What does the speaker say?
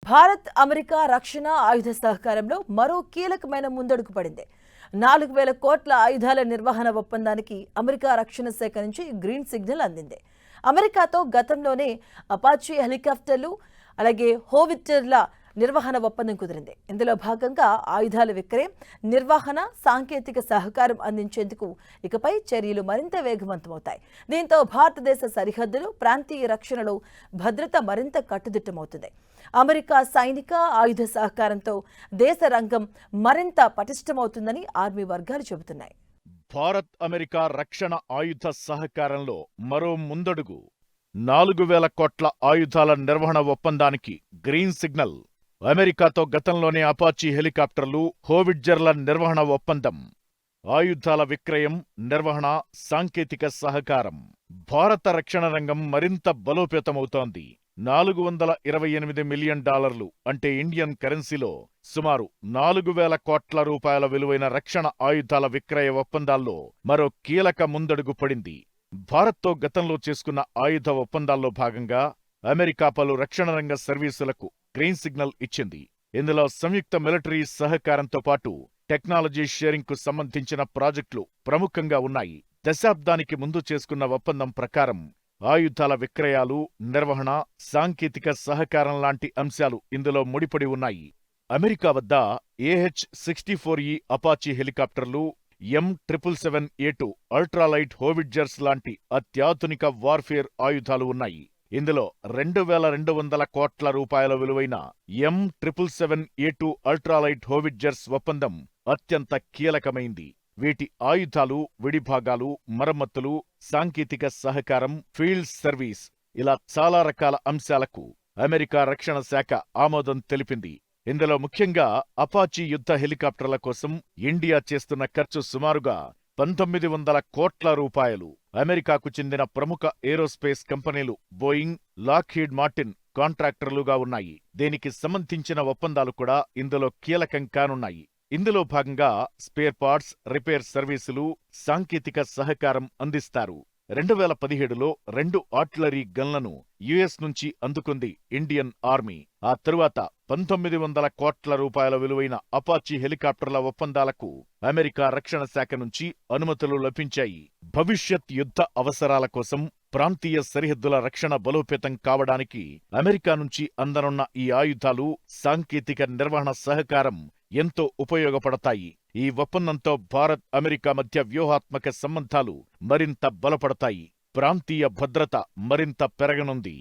Bharat America రక్షణ ఆయుధ సహకారంలో మరో కీలకమైన ముందడుగు పడింది. 4000 కోట్ల ఆయుధాల నిర్వహణ ఒప్పందానికి అమెరికా రక్షణ శాఖ నుంచి గ్రీన్ సిగ్నల్ అందింది. అమెరికాతో గతంలోనే అపాచీ హెలికాప్టర్లు అలాగే హోవిట్జర్ల నిర్వహణ ఒప్పందం కుదిరింది. ఇందులో భాగంగా ఆయుధాల విక్రయం, నిర్వహణ, సాంకేతిక సహకారం అందించేందుకు ఇకపై చర్యలు మరింత వేగవంతమవుతాయి. దీంతో భారతదేశ సరిహద్దులు, ప్రాంతీయ రక్షణలో భద్రత మరింత కట్టుదిట్టమవుతుంది. అమెరికా సైనిక ఆయుధ సహకారంతో దేశ రంగం మరింత పటిష్టమవుతుందని ఆర్మీ వర్గాలు చెబుతున్నాయి. భారత్ అమెరికా రక్షణ ఆయుధ సహకారంలో మరో ముందడుగు. 4000 కోట్ల ఆయుధాల నిర్వహణ ఒప్పందానికి గ్రీన్ సిగ్నల్. అమెరికాతో గతంలోనే అపాచీ హెలికాప్టర్లు, హోవిట్జర్ల నిర్వహణ ఒప్పందం. ఆయుధాల విక్రయం, నిర్వహణ, సాంకేతిక సహకారం. భారత రక్షణ రంగం మరింత బలోపేతమవుతోంది. $428 మిలియన్ అంటే ఇండియన్ కరెన్సీలో సుమారు 4000 కోట్ల రూపాయల విలువైన రక్షణ ఆయుధాల విక్రయ ఒప్పందాల్లో మరో కీలక ముందడుగు పడింది. భారత్తో గతంలో చేసుకున్న ఆయుధ ఒప్పందాల్లో భాగంగా అమెరికా పలు రక్షణ రంగ సర్వీసులకు గ్రీన్ సిగ్నల్ ఇచ్చింది. ఇందులో సంయుక్త మిలిటరీ సహకారంతో పాటు టెక్నాలజీ షేరింగ్కు సంబంధించిన ప్రాజెక్టులు ప్రముఖంగా ఉన్నాయి. దశాబ్దానికి ముందు చేసుకున్న ఒప్పందం ప్రకారం ఆయుధాల విక్రయాలు, నిర్వహణ, సాంకేతిక సహకారం లాంటి అంశాలు ఇందులో ముడిపడి ఉన్నాయి. అమెరికా వద్ద AH-64E అపాచీ హెలికాప్టర్లు, M777A2 అల్ట్రాలైట్ హోవిట్జర్స్ లాంటి అత్యాధునిక వార్ఫేర్ ఆయుధాలు ఉన్నాయి. ఇందులో 2200 కోట్ల రూపాయల విలువైన M777A2 అల్ట్రాలైట్ హోవిట్జర్స్ ఒప్పందం అత్యంత కీలకమైంది. వీటి ఆయుధాలు, విడిభాగాలు, మరమ్మతులు, సాంకేతిక సహకారం, ఫీల్డ్ సర్వీస్ ఇలా చాలా రకాల అంశాలకు అమెరికా రక్షణ శాఖ ఆమోదం తెలిపింది. ఇందులో ముఖ్యంగా అపాచీ యుద్ధ హెలికాప్టర్ల కోసం ఇండియా చేస్తున్న ఖర్చు సుమారుగా 1900 కోట్ల రూపాయలు. అమెరికాకు చెందిన ప్రముఖ ఏరోస్పేస్ కంపెనీలు బోయింగ్, లాక్హీడ్ మార్టిన్ కాంట్రాక్టర్లుగా ఉన్నాయి. దీనికి సంబంధించిన ఒప్పందాలు కూడా ఇందులో కీలకం కానున్నాయి. ఇందులో భాగంగా స్పేర్ పార్ట్స్, రిపేర్ సర్వీసులు, సాంకేతిక సహకారం అందిస్తారు. 2017లో 2 ఆర్టిలరీ గన్లను యుఎస్ నుంచి అందుకుంది ఇండియన్ ఆర్మీ. ఆ తరువాత 1900 కోట్ల రూపాయల విలువైన అపాచీ హెలికాప్టర్ల ఒప్పందాలకు అమెరికా రక్షణ శాఖ నుంచి అనుమతులు లభించాయి. భవిష్యత్ యుద్ధ అవసరాల కోసం ప్రాంతీయ సరిహద్దుల రక్షణ బలోపేతం కావడానికి అమెరికా నుంచి అందనున్న ఈ ఆయుధాలు, సాంకేతిక నిర్వహణ సహకారం ఎంతో ఉపయోగపడతాయి. ఈ ఒప్పందంతో భారత్, అమెరికా మధ్య వ్యూహాత్మక సంబంధాలు మరింత బలపడతాయి. ప్రాంతీయ భద్రత మరింత పెరగనుంది.